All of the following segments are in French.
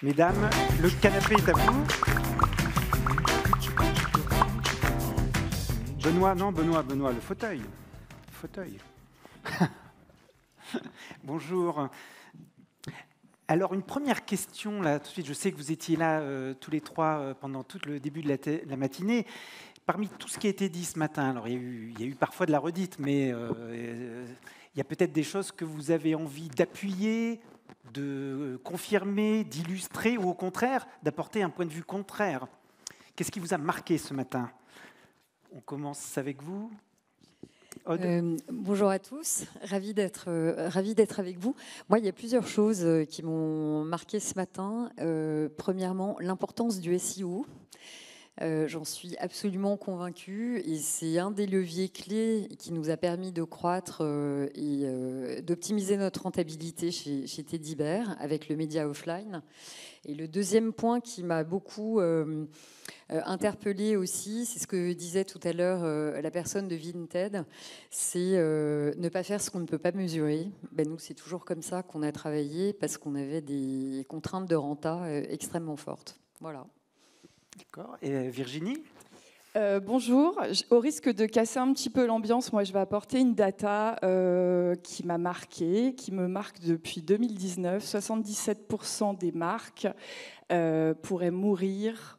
Mesdames, le canapé est à vous. Benoît, le fauteuil. Bonjour. Alors, une première question, là, tout de suite, je sais que vous étiez là tous les trois pendant tout le début de la matinée. Parmi tout ce qui a été dit ce matin, alors il y a eu parfois de la redite, mais il y a peut-être des choses que vous avez envie d'appuyer, de confirmer, d'illustrer, ou au contraire, d'apporter un point de vue contraire. Qu'est-ce qui vous a marqué ce matin ? On commence avec vous. Bonjour à tous, ravi d'être avec vous. Moi, il y a plusieurs choses qui m'ont marqué ce matin. Premièrement, l'importance du SEO. J'en suis absolument convaincue et c'est un des leviers clés qui nous a permis de croître et d'optimiser notre rentabilité chez Teddy Bear avec le média offline. Et le deuxième point qui m'a beaucoup interpellée aussi, c'est ce que disait tout à l'heure la personne de Vinted, c'est ne pas faire ce qu'on ne peut pas mesurer. Ben, nous, c'est toujours comme ça qu'on a travaillé parce qu'on avait des contraintes de renta extrêmement fortes. Voilà. D'accord. Et Virginie ? Bonjour, au risque de casser un petit peu l'ambiance, moi je vais apporter une data qui m'a marquée, qui me marque depuis 2019. 77% des marques pourraient mourir.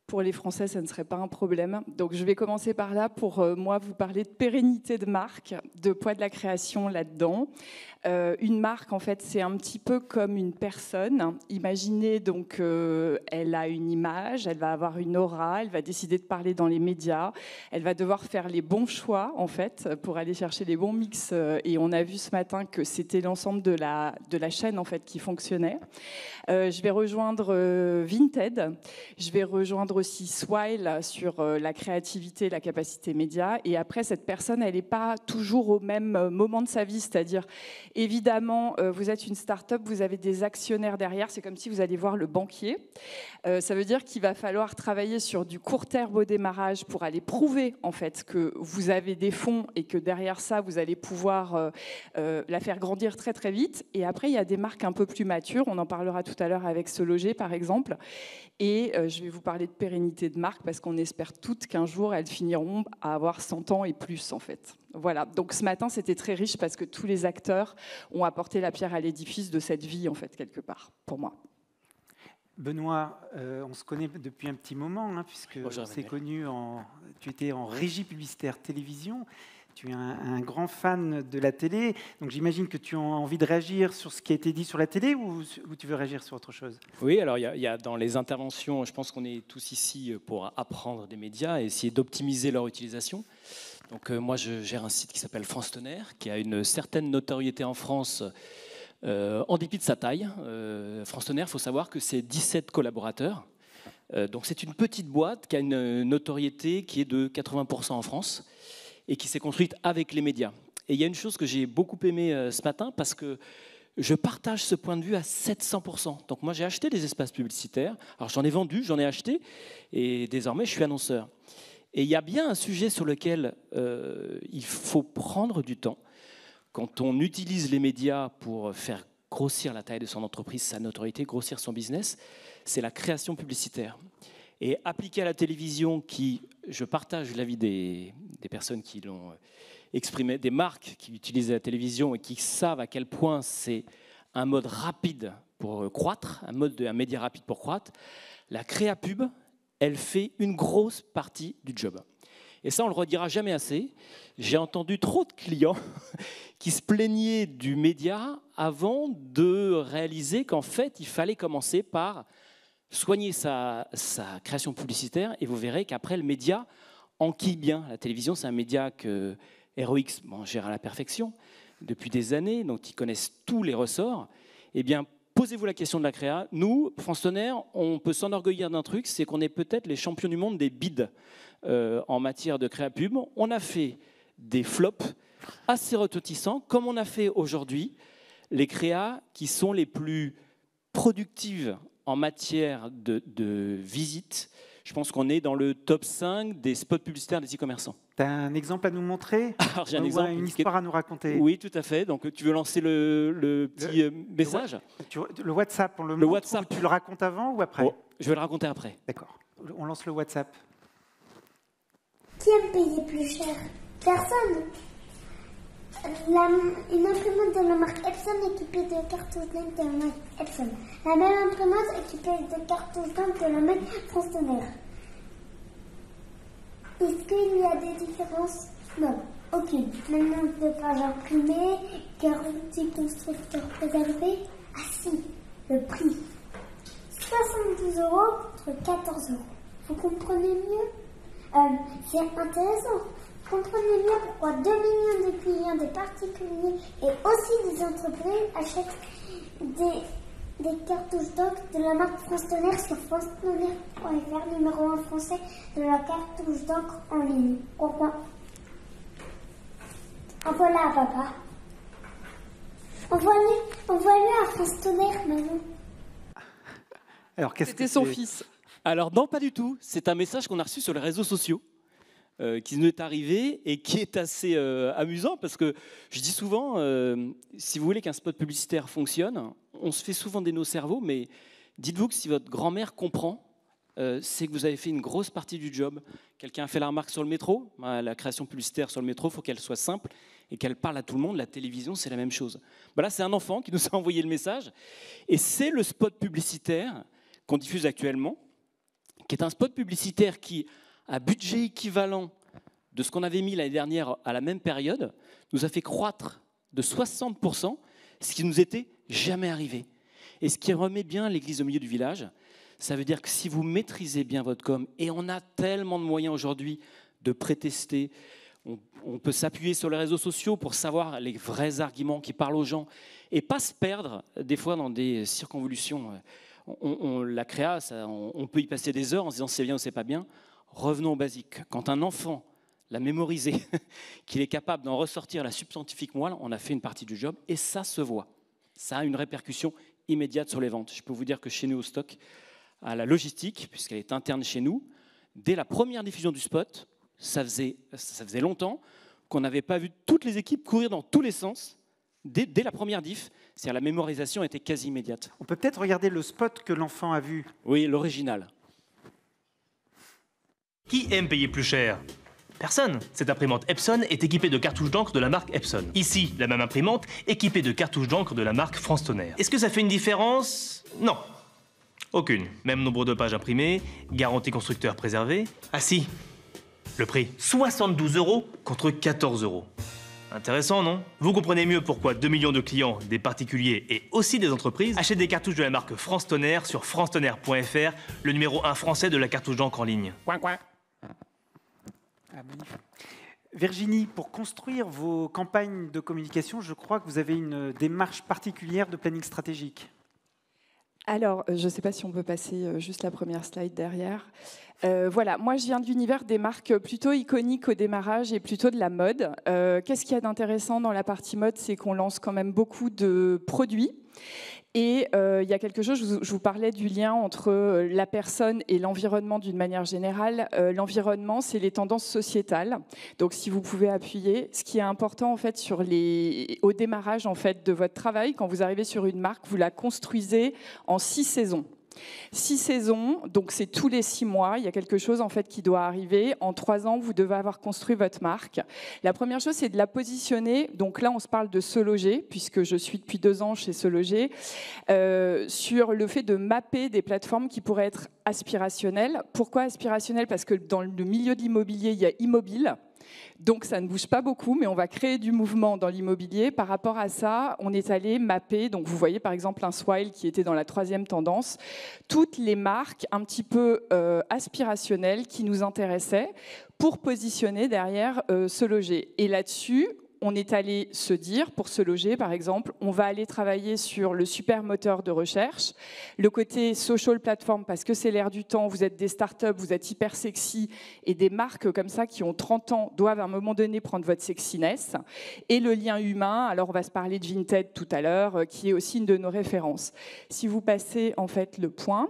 Pour les Français, ça ne serait pas un problème. Donc je vais commencer par là pour moi vous parler de pérennité de marque, de poids de la création là-dedans. Une marque, en fait, c'est un petit peu comme une personne. Imaginez donc, elle a une image, elle va avoir une aura, elle va décider de parler dans les médias, elle va devoir faire les bons choix, en fait, pour aller chercher les bons mix. Et on a vu ce matin que c'était l'ensemble de la chaîne, en fait, qui fonctionnait. Je vais rejoindre Vinted, je vais rejoindre aussi Swile sur la créativité, la capacité média. Et après, cette personne, elle n'est pas toujours au même moment de sa vie, c'est-à-dire évidemment, vous êtes une start-up, vous avez des actionnaires derrière, c'est comme si vous alliez voir le banquier. Ça veut dire qu'il va falloir travailler sur du court terme au démarrage pour aller prouver en fait que vous avez des fonds et que derrière ça, vous allez pouvoir la faire grandir très très vite. Et après, il y a des marques un peu plus matures, on en parlera tout à l'heure avec Se Loger par exemple. Et je vais vous parler de pérennité de marque parce qu'on espère toutes qu'un jour, elles finiront à avoir 100 ans et plus en fait. Voilà, donc ce matin, c'était très riche parce que tous les acteurs ont apporté la pierre à l'édifice de cette vie, en fait, quelque part, pour moi. Benoît, on se connaît depuis un petit moment, hein, puisque on s'est connus tu étais en régie publicitaire télévision. Tu es un grand fan de la télé, donc j'imagine que tu as envie de réagir sur ce qui a été dit sur la télé ou tu veux réagir sur autre chose ? Oui, alors il y a dans les interventions, je pense qu'on est tous ici pour apprendre des médias et essayer d'optimiser leur utilisation. Donc moi, je gère un site qui s'appelle France Tonnerre, qui a une certaine notoriété en France en dépit de sa taille. France Tonnerre, il faut savoir que c'est 17 collaborateurs. Donc c'est une petite boîte qui a une notoriété qui est de 80% en France et qui s'est construite avec les médias. Et il y a une chose que j'ai beaucoup aimée ce matin parce que je partage ce point de vue à 700%. Donc moi, j'ai acheté des espaces publicitaires. Alors j'en ai vendu, j'en ai acheté et désormais, je suis annonceur. Et il y a bien un sujet sur lequel il faut prendre du temps. Quand on utilise les médias pour faire grossir la taille de son entreprise, sa notoriété, grossir son business, c'est la création publicitaire. Et appliqué à la télévision, je partage l'avis des personnes qui l'ont exprimé, des marques qui utilisent la télévision et qui savent à quel point c'est un mode rapide pour croître, un média rapide pour croître, la créa pub, elle fait une grosse partie du job. Et ça, on ne le redira jamais assez. J'ai entendu trop de clients qui se plaignaient du média avant de réaliser qu'en fait, il fallait commencer par soigner sa création publicitaire et vous verrez qu'après, le média enquille bien. La télévision, c'est un média que ROX gère à la perfection depuis des années, donc ils connaissent tous les ressorts. Eh bien, posez-vous la question de la créa. Nous, France Tonnerre, on peut s'enorgueillir d'un truc, c'est qu'on est peut-être les champions du monde des bids en matière de créa pub. On a fait des flops assez retentissants, comme on a fait aujourd'hui les créas qui sont les plus productives en matière de visite. Je pense qu'on est dans le top 5 des spots publicitaires des e-commerçants. Tu as un exemple à nous montrer? Alors, j'ai un Ou exemple. une histoire à nous raconter? Oui, tout à fait. Donc, tu veux lancer le petit message? Le WhatsApp, on le Le montre WhatsApp. ou tu le racontes avant ou après? Oh, je vais le raconter après. D'accord. On lance le WhatsApp. Qui aime payer plus cher? Personne. Une imprimante de la marque Epson équipée de cartouches d'encre de la marque Epson. La même imprimante équipée de cartouches d'encre de la marque France Tonnerre. Est-ce qu'il y a des différences? Non, aucune. Même nombre de pages imprimées, garantie constructeur préservé. Ah si, le prix. 72 € contre 14 €. Vous comprenez mieux? C'est intéressant. Comprenez bien pourquoi 2 millions de clients, des particuliers et aussi des entreprises achètent des cartouches d'encre de la marque France Tonnerre sur francetonnerre.fr, numéro 1 français de la cartouche d'encre en ligne. Pourquoi? Envoie-la à papa. Envoie-le à France Tonnerre, maman. Alors, C'était son fils. Alors non, pas du tout. C'est un message qu'on a reçu sur les réseaux sociaux, qui nous est arrivé et qui est assez amusant parce que je dis souvent, si vous voulez qu'un spot publicitaire fonctionne, on se fait souvent des nœuds au cerveau, mais dites-vous que si votre grand-mère comprend, c'est que vous avez fait une grosse partie du job. Quelqu'un a fait la remarque sur le métro. La création publicitaire sur le métro, il faut qu'elle soit simple et qu'elle parle à tout le monde. La télévision, c'est la même chose. Là, c'est un enfant qui nous a envoyé le message et c'est le spot publicitaire qu'on diffuse actuellement, qui est un spot publicitaire qui, à budget équivalent de ce qu'on avait mis l'année dernière à la même période, nous a fait croître de 60%, ce qui nous était jamais arrivé. Et ce qui remet bien l'église au milieu du village, ça veut dire que si vous maîtrisez bien votre com, et on a tellement de moyens aujourd'hui de prétester, on peut s'appuyer sur les réseaux sociaux pour savoir les vrais arguments qui parlent aux gens, et pas se perdre des fois dans des circonvolutions. La créa, on peut y passer des heures en se disant c'est bien ou c'est pas bien. Revenons au basique. Quand un enfant l'a mémorisé, qu'il est capable d'en ressortir la substantifique moelle, on a fait une partie du job et ça se voit. Ça a une répercussion immédiate sur les ventes. Je peux vous dire que chez nous au stock, à la logistique, puisqu'elle est interne chez nous, dès la première diffusion du spot, ça faisait longtemps qu'on n'avait pas vu toutes les équipes courir dans tous les sens. Dès la première diff, c'est-à-dire la mémorisation était quasi immédiate. On peut peut-être regarder le spot que l'enfant a vu. Oui, l'original. Qui aime payer plus cher? Personne. Cette imprimante Epson est équipée de cartouches d'encre de la marque Epson. Ici, la même imprimante équipée de cartouches d'encre de la marque France Tonnerre. Est-ce que ça fait une différence? Non. Aucune. Même nombre de pages imprimées, garantie constructeur préservée. Ah si, le prix. 72 € contre 14 €. Intéressant, non? Vous comprenez mieux pourquoi 2 millions de clients, des particuliers et aussi des entreprises, achètent des cartouches de la marque France Tonnerre sur francetonnerre.fr, le numéro 1 français de la cartouche d'encre en ligne. Coin, coin. Ah, magnifique. Virginie, pour construire vos campagnes de communication, je crois que vous avez une démarche particulière de planning stratégique. Alors, je ne sais pas si on peut passer juste la première slide derrière. Voilà, moi je viens de l'univers des marques plutôt iconiques au démarrage et plutôt de la mode. Qu'est-ce qu'il y a d'intéressant dans la partie mode? C'est qu'on lance quand même beaucoup de produits. Et il y a quelque chose, je vous parlais du lien entre la personne et l'environnement d'une manière générale. L'environnement, c'est les tendances sociétales. Donc, si vous pouvez appuyer, ce qui est important en fait au démarrage en fait de votre travail, quand vous arrivez sur une marque, vous la construisez en 6 saisons. 6 saisons, donc c'est tous les 6 mois. Il y a quelque chose en fait qui doit arriver. En 3 ans, vous devez avoir construit votre marque. La première chose, c'est de la positionner. Donc là, on se parle de Se Loger, puisque je suis depuis 2 ans chez Se Loger, sur le fait de mapper des plateformes qui pourraient être aspirationnelles. Pourquoi aspirationnelles? Parce que dans le milieu de l'immobilier, il y a Immobile. Donc ça ne bouge pas beaucoup, mais on va créer du mouvement dans l'immobilier. Par rapport à ça, on est allé mapper, donc vous voyez par exemple un Swile qui était dans la 3e tendance, toutes les marques un petit peu aspirationnelles qui nous intéressaient pour positionner derrière Se Loger. Et là-dessus, on est allé se dire, pour Se Loger par exemple, on va aller travailler sur le super moteur de recherche, le côté social platform, parce que c'est l'air du temps, vous êtes des startups, vous êtes hyper sexy, et des marques comme ça qui ont 30 ans doivent à un moment donné prendre votre sexiness, et le lien humain, alors on va se parler de Vinted tout à l'heure, qui est aussi une de nos références. Si vous passez en fait le point,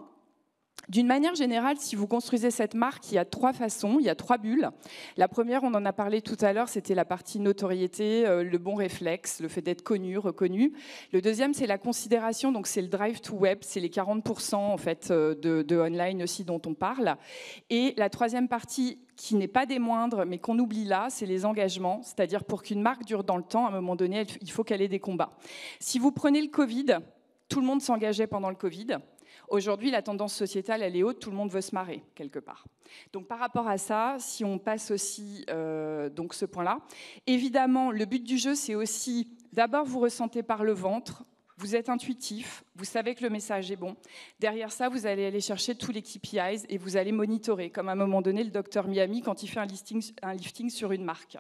D'une manière générale, si vous construisez cette marque, il y a 3 façons, il y a 3 bulles. La première, on en a parlé tout à l'heure, c'était la partie notoriété, le bon réflexe, le fait d'être connu, reconnu. Le deuxième, c'est la considération, donc c'est le drive to web, c'est les 40% en fait de online aussi dont on parle. Et la troisième partie, qui n'est pas des moindres, mais qu'on oublie là, c'est les engagements. C'est-à-dire pour qu'une marque dure dans le temps, à un moment donné, il faut qu'elle ait des combats. Si vous prenez le Covid, tout le monde s'engageait pendant le Covid. Aujourd'hui, la tendance sociétale, elle est haute, tout le monde veut se marrer, quelque part. Donc, par rapport à ça, si on passe aussi donc ce point-là, évidemment, le but du jeu, c'est aussi, d'abord, vous ressentez par le ventre, vous êtes intuitif, vous savez que le message est bon. Derrière ça, vous allez aller chercher tous les KPIs et vous allez monitorer, comme à un moment donné, le docteur Miami, quand il fait un lifting sur une marque.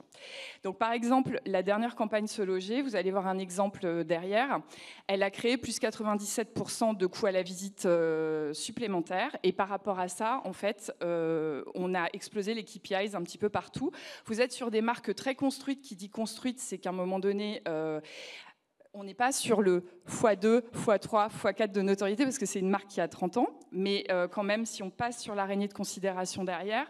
Donc, par exemple, la dernière campagne Se Loger, vous allez voir un exemple derrière, elle a créé plus 97% de coûts à la visite supplémentaires. Et par rapport à ça, en fait, on a explosé les KPIs un petit peu partout. Vous êtes sur des marques très construites. Qui dit construite, c'est qu'à un moment donné... on n'est pas sur le x2, x3, x4 de notoriété, parce que c'est une marque qui a 30 ans, mais quand même, si on passe sur l'araignée de considération derrière,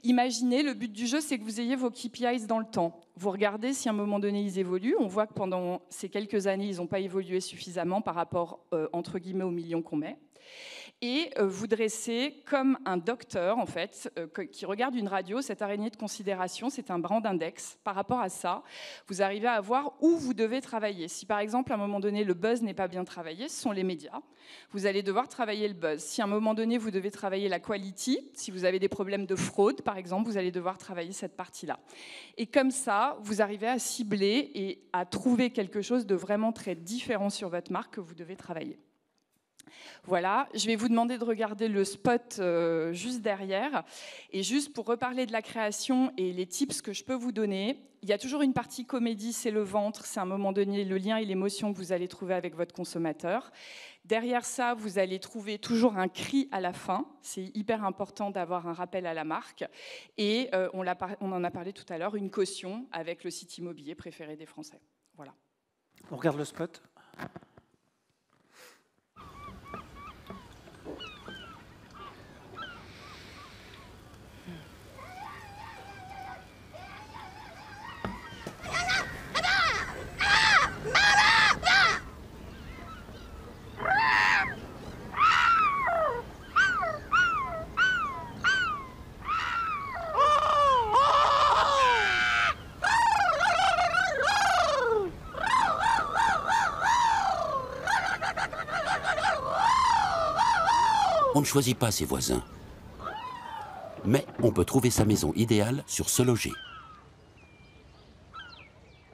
imaginez, le but du jeu, c'est que vous ayez vos KPIs dans le temps. Vous regardez si à un moment donné, ils évoluent. On voit que pendant ces quelques années, ils n'ont pas évolué suffisamment par rapport, entre guillemets, aux millions qu'on met. Et vous dressez comme un docteur, en fait, qui regarde une radio, cette araignée de considération, c'est un brand index. Par rapport à ça, vous arrivez à voir où vous devez travailler. Si, par exemple, à un moment donné, le buzz n'est pas bien travaillé, ce sont les médias. Vous allez devoir travailler le buzz. Si, à un moment donné, vous devez travailler la quality, si vous avez des problèmes de fraude, par exemple, vous allez devoir travailler cette partie-là. Et comme ça, vous arrivez à cibler et à trouver quelque chose de vraiment très différent sur votre marque que vous devez travailler. Voilà, je vais vous demander de regarder le spot juste derrière. Et juste pour reparler de la création et les tips que je peux vous donner, il y a toujours une partie comédie, c'est le ventre, c'est à un moment donné le lien et l'émotion que vous allez trouver avec votre consommateur. Derrière ça, vous allez trouver toujours un cri à la fin. C'est hyper important d'avoir un rappel à la marque. Et on en a parlé tout à l'heure, une caution avec le site immobilier préféré des Français. Voilà. On regarde le spot. On ne choisit pas ses voisins. Mais on peut trouver sa maison idéale sur Se Loger.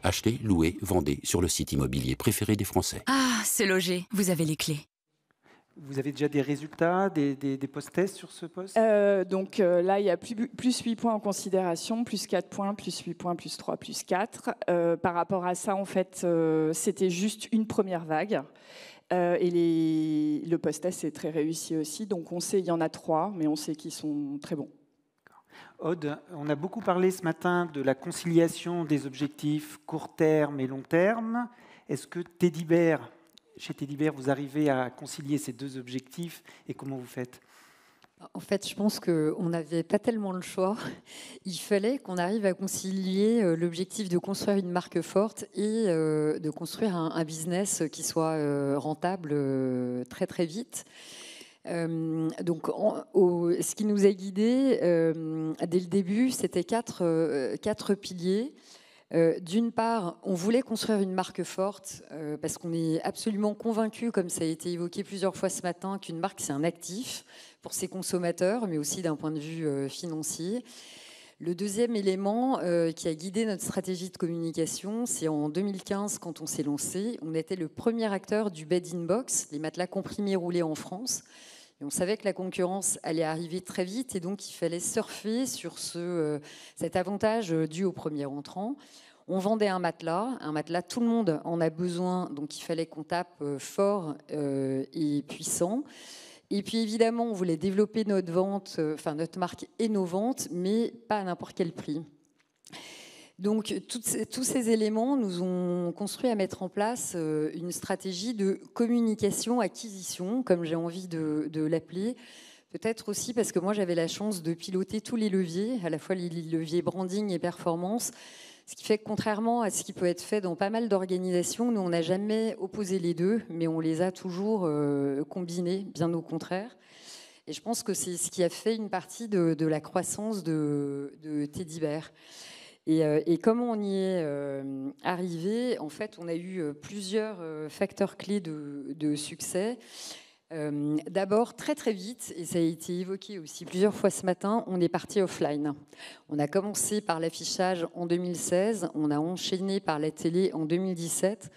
Achetez, louez, vendez sur le site immobilier préféré des Français. Ah, Se Loger, vous avez les clés. Vous avez déjà des résultats, des post-tests sur ce poste ? Donc là, il y a plus 8 points en considération, plus 4 points, plus 8 points, plus 3, plus 4. Par rapport à ça, en fait, c'était juste une première vague. Et le post-test est très réussi aussi. Donc on sait, il y en a 3, mais on sait qu'ils sont très bons. Aude, on a beaucoup parlé ce matin de la conciliation des objectifs court terme et long terme. Est-ce que chez Teddy Bear, vous arrivez à concilier ces deux objectifs et comment vous faites ? En fait, je pense qu'on n'avait pas tellement le choix. Il fallait qu'on arrive à concilier l'objectif de construire une marque forte et de construire un business qui soit rentable très très vite. Donc, ce qui nous a guidés dès le début, c'était quatre piliers. D'une part, on voulait construire une marque forte parce qu'on est absolument convaincu, comme ça a été évoqué plusieurs fois ce matin, qu'une marque, c'est un actif pour ses consommateurs, mais aussi d'un point de vue financier. Le deuxième élément qui a guidé notre stratégie de communication, c'est en 2015, quand on s'est lancé. On était le premier acteur du bed-in-box, les matelas comprimés roulés en France. Et on savait que la concurrence allait arriver très vite et donc il fallait surfer sur cet avantage dû au premier entrant. On vendait un matelas, tout le monde en a besoin, donc il fallait qu'on tape fort et puissant. Et puis évidemment, on voulait développer notre marque et nos ventes, mais pas à n'importe quel prix. Donc tous ces éléments nous ont construit à mettre en place une stratégie de communication-acquisition, comme j'ai envie de l'appeler, Peut-être aussi parce que moi, j'avais la chance de piloter tous les leviers, à la fois les leviers branding et performance, ce qui fait que contrairement à ce qui peut être fait dans pas mal d'organisations, nous, on n'a jamais opposé les deux, mais on les a toujours combinés, bien au contraire. Et je pense que c'est ce qui a fait une partie de la croissance de Teddy Bear. Et comment on y est arrivé? En fait, on a eu plusieurs facteurs clés de succès. D'abord, très très vite, et ça a été évoqué aussi plusieurs fois ce matin, on est parti offline. On a commencé par l'affichage en 2016, on a enchaîné par la télé en 2017,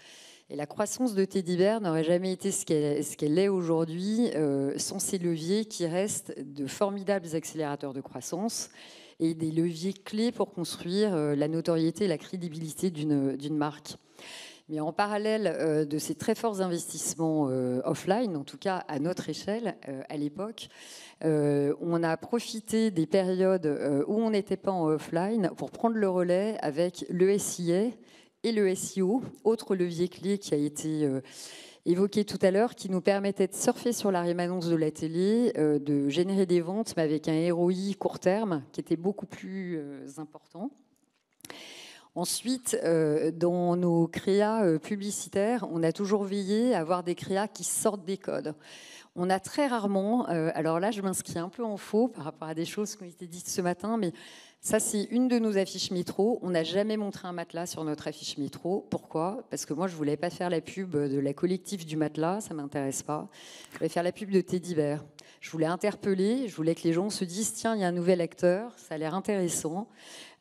et la croissance de Teddy Bear n'aurait jamais été ce qu'elle est aujourd'hui sans ces leviers qui restent de formidables accélérateurs de croissance et des leviers clés pour construire la notoriété et la crédibilité d'une marque. Mais en parallèle de ces très forts investissements offline, en tout cas à notre échelle à l'époque, on a profité des périodes où on n'était pas en offline pour prendre le relais avec le SIA et le SEO, autre levier clé qui a été évoqué tout à l'heure, qui nous permettait de surfer sur la rémanence de la télé, de générer des ventes, mais avec un ROI court terme qui était beaucoup plus important. Ensuite, dans nos créas publicitaires, on a toujours veillé à avoir des créas qui sortent des codes. On a très rarement, alors là je m'inscris un peu en faux par rapport à des choses qui ont été dites ce matin, mais ça c'est une de nos affiches métro. On n'a jamais montré un matelas sur notre affiche métro. Pourquoi? Parce que moi je voulais pas faire la pub de la collective du matelas, ça m'intéresse pas. Je voulais faire la pub de Teddy Bear. Je voulais interpeller, je voulais que les gens se disent tiens, il y a un nouvel acteur, ça a l'air intéressant.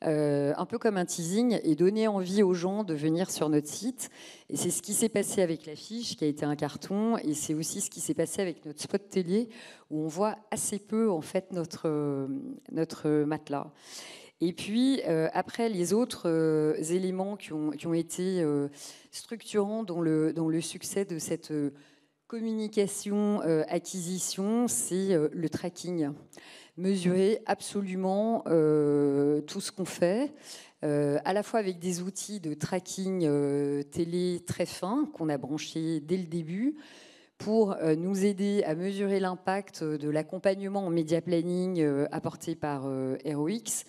Un peu comme un teasing, et donner envie aux gens de venir sur notre site. Et c'est ce qui s'est passé avec l'affiche, qui a été un carton, et c'est aussi ce qui s'est passé avec notre spot télé, où on voit assez peu en fait notre matelas. Et puis après, les autres éléments qui ont été structurants dans le succès de cette communication acquisition, c'est le tracking. Mesurer absolument tout ce qu'on fait, à la fois avec des outils de tracking télé très fins qu'on a branchés dès le début pour nous aider à mesurer l'impact de l'accompagnement en média planning apporté par ROX,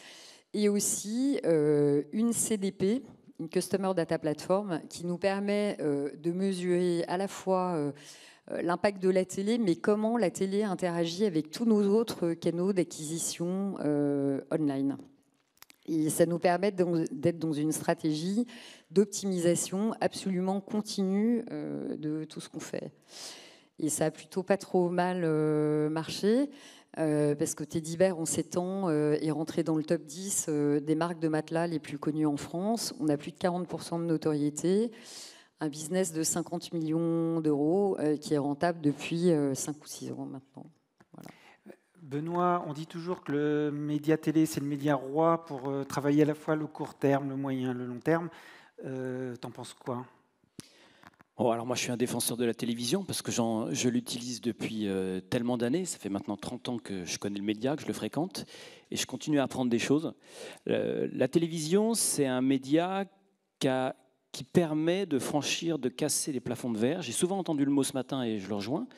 et aussi une CDP, une Customer Data Platform, qui nous permet de mesurer à la fois l'impact de la télé, mais comment la télé interagit avec tous nos autres canaux d'acquisition online. Et ça nous permet d'être dans une stratégie d'optimisation absolument continue de tout ce qu'on fait. Et ça a plutôt pas trop mal marché, parce que Teddy Bear, en 7 ans, est rentré dans le top 10 des marques de matelas les plus connues en France. On a plus de 40% de notoriété. Un business de 50 millions d'euros qui est rentable depuis 5 ou 6 ans maintenant. Voilà. Benoît, on dit toujours que le média télé, c'est le média roi pour travailler à la fois le court terme, le moyen, le long terme. T'en penses quoi? Oh, alors moi, je suis un défenseur de la télévision parce que je l'utilise depuis tellement d'années. Ça fait maintenant 30 ans que je connais le média, que je le fréquente, et je continue à apprendre des choses. La télévision, c'est un média qui permet de franchir, de casser les plafonds de verre. J'ai souvent entendu le mot ce matin et je le rejoins.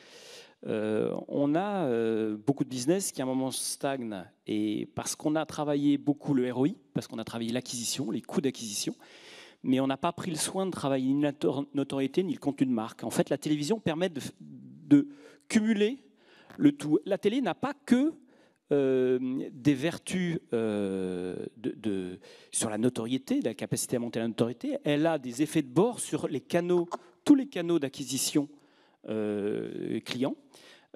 On a beaucoup de business qui à un moment stagnent, et parce qu'on a travaillé beaucoup le ROI, parce qu'on a travaillé l'acquisition, les coûts d'acquisition, mais on n'a pas pris le soin de travailler ni la notoriété ni le contenu de marque. En fait, la télévision permet de cumuler le tout. La télé n'a pas que des vertus sur la notoriété, la capacité à monter la notoriété. Elle a des effets de bord sur les canaux, tous les canaux d'acquisition clients.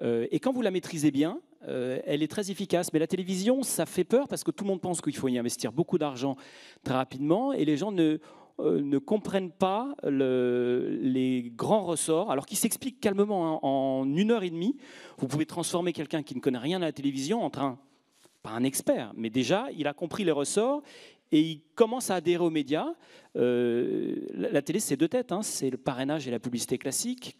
Et quand vous la maîtrisez bien, elle est très efficace. Mais la télévision, ça fait peur parce que tout le monde pense qu'il faut y investir beaucoup d'argent très rapidement, et les gens ne comprennent pas les grands ressorts, alors qu'ils s'expliquent calmement. Hein. En 1h30, vous pouvez transformer quelqu'un qui ne connaît rien à la télévision en pas un expert, mais déjà, il a compris les ressorts et il commence à adhérer aux médias. La télé, c'est deux têtes. Hein. C'est le parrainage et la publicité classique.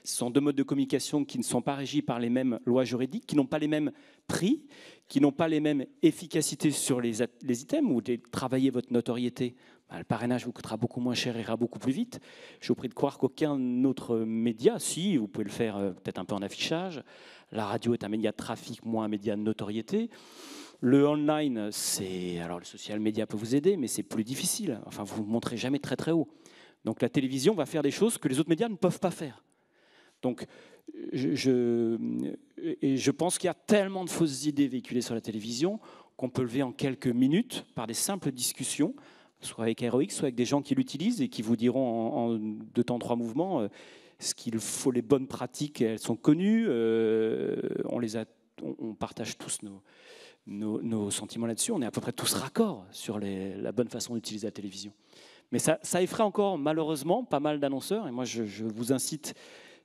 Ce sont deux modes de communication qui ne sont pas régis par les mêmes lois juridiques, qui n'ont pas les mêmes prix, qui n'ont pas les mêmes efficacités sur les items, ou de travailler votre notoriété le parrainage vous coûtera beaucoup moins cher et ira beaucoup plus vite. Je vous prie de croire qu'aucun autre média, si, vous pouvez le faire peut-être un peu en affichage. La radio est un média de trafic, moins un média de notoriété. Le online, alors le social media peut vous aider, mais c'est plus difficile. Enfin, vous ne montrez jamais très très haut. Donc la télévision va faire des choses que les autres médias ne peuvent pas faire. Donc je pense qu'il y a tellement de fausses idées véhiculées sur la télévision qu'on peut lever en quelques minutes par des simples discussions, soit avec Heroic, soit avec des gens qui l'utilisent et qui vous diront en 2 temps 3 mouvements ce qu'il faut, les bonnes pratiques, elles sont connues, on partage tous nos sentiments là-dessus, on est à peu près tous raccords sur la bonne façon d'utiliser la télévision. Mais ça effraie encore malheureusement pas mal d'annonceurs, et moi je vous incite,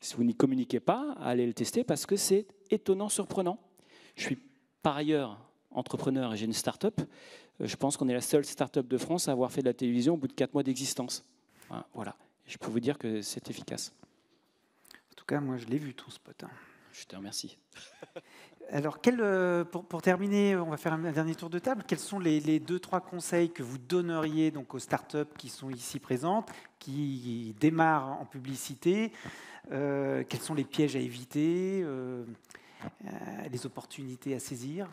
si vous n'y communiquez pas, à aller le tester parce que c'est étonnant, surprenant. Je suis par ailleurs entrepreneur et j'ai une start-up. Je pense qu'on est la seule start-up de France à avoir fait de la télévision au bout de 4 mois d'existence. Voilà. Je peux vous dire que c'est efficace. En tout cas, moi, je l'ai vu, ton spot. Je te remercie. Alors, pour terminer, on va faire un dernier tour de table. Quels sont les 2-3 conseils que vous donneriez donc, aux startups qui sont ici présentes, qui démarrent en publicité? Quels sont les pièges à éviter, les opportunités à saisir?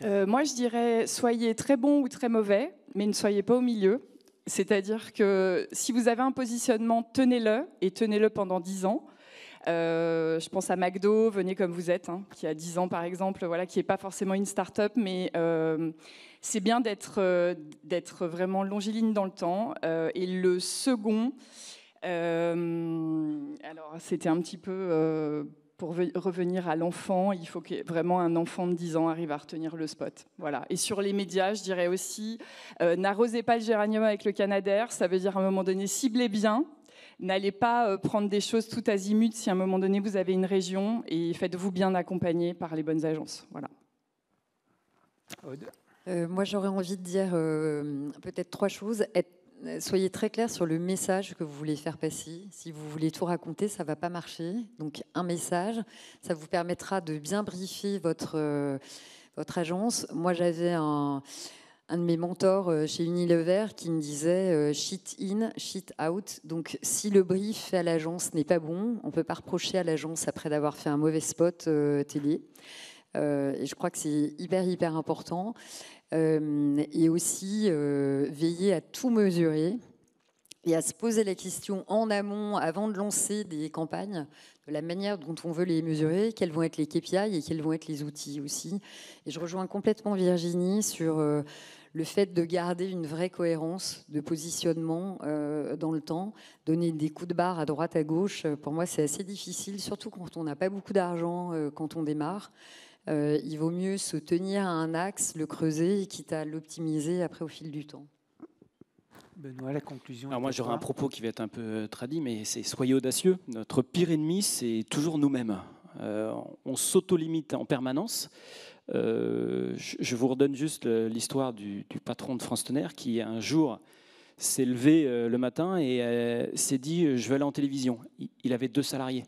Moi, je dirais, soyez très bon ou très mauvais, mais ne soyez pas au milieu. C'est-à-dire que si vous avez un positionnement, tenez-le, et tenez-le pendant 10 ans. Je pense à McDo, venez comme vous êtes, qui a 10 ans par exemple, voilà, qui n'est pas forcément une start-up, mais c'est bien d'être vraiment longiligne dans le temps. Et le second, alors c'était un petit peu... pour revenir à l'enfant, il faut que vraiment un enfant de 10 ans arrive à retenir le spot. Voilà. Et sur les médias, je dirais aussi, n'arrosez pas le géranium avec le Canadair, ça veut dire à un moment donné, ciblez bien, n'allez pas prendre des choses tout azimut si à un moment donné vous avez une région, et faites-vous bien accompagner par les bonnes agences. Voilà. Moi, j'aurais envie de dire peut-être 3 choses. Soyez très clair sur le message que vous voulez faire passer. Si vous voulez tout raconter, ça ne va pas marcher. Donc, un message, ça vous permettra de bien briefer votre agence. Moi, j'avais un de mes mentors chez Unilever qui me disait shit in, shit out. Donc, si le brief fait à l'agence n'est pas bon, on ne peut pas reprocher à l'agence après d'avoir fait un mauvais spot télé. Et je crois que c'est hyper important. Et aussi veiller à tout mesurer et à se poser la question en amont, avant de lancer des campagnes, de la manière dont on veut les mesurer, quels vont être les KPI et quels vont être les outils aussi. Et je rejoins complètement Virginie sur le fait de garder une vraie cohérence de positionnement dans le temps, donner des coups de barre à droite, à gauche. Pour moi, c'est assez difficile, surtout quand on n'a pas beaucoup d'argent, quand on démarre. Il vaut mieux se tenir à un axe, le creuser, quitte à l'optimiser après au fil du temps. Benoît, la conclusion. Alors moi, j'aurais un propos qui va être un peu tradit, mais c'est soyez audacieux. Notre pire ennemi, c'est toujours nous-mêmes. On s'auto-limite en permanence. Je vous redonne juste l'histoire du patron de France Tonnerre qui, un jour, s'est levé le matin et s'est dit « je vais aller en télévision ». Il avait 2 salariés.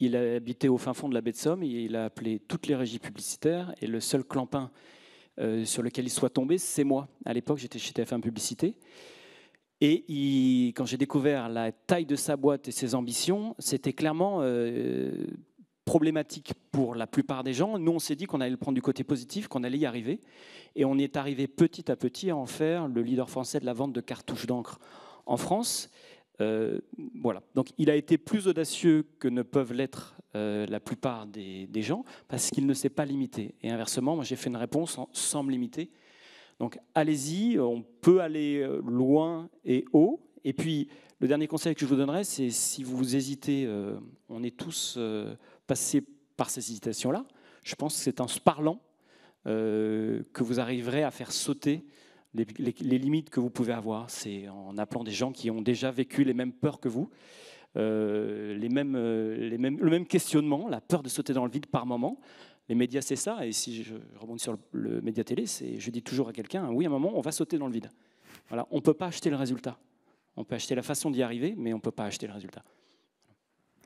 Il habitait au fin fond de la baie de Somme et il a appelé toutes les régies publicitaires et le seul clampin sur lequel il soit tombé, c'est moi. À l'époque, j'étais chez TF1 Publicité. Et quand j'ai découvert la taille de sa boîte et ses ambitions, c'était clairement problématique pour la plupart des gens. Nous, on s'est dit qu'on allait le prendre du côté positif, qu'on allait y arriver. Et on est arrivé petit à petit à en faire le leader français de la vente de cartouches d'encre en France. Voilà. Donc il a été plus audacieux que ne peuvent l'être la plupart des gens parce qu'il ne s'est pas limité. Et inversement, moi j'ai fait une réponse sans me limiter. Donc allez-y, on peut aller loin et haut. Et puis le dernier conseil que je vous donnerais, c'est si vous hésitez, on est tous passés par ces hésitations-là. Je pense que c'est en se parlant que vous arriverez à faire sauter les limites que vous pouvez avoir. C'est en appelant des gens qui ont déjà vécu les mêmes peurs que vous, le même questionnement, la peur de sauter dans le vide par moment. Les médias, c'est ça. Et si je rebondis sur le média télé, je dis toujours à quelqu'un, oui, à un moment, on va sauter dans le vide. Voilà, on ne peut pas acheter le résultat. On peut acheter la façon d'y arriver, mais on ne peut pas acheter le résultat.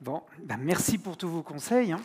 Bon, ben merci pour tous vos conseils.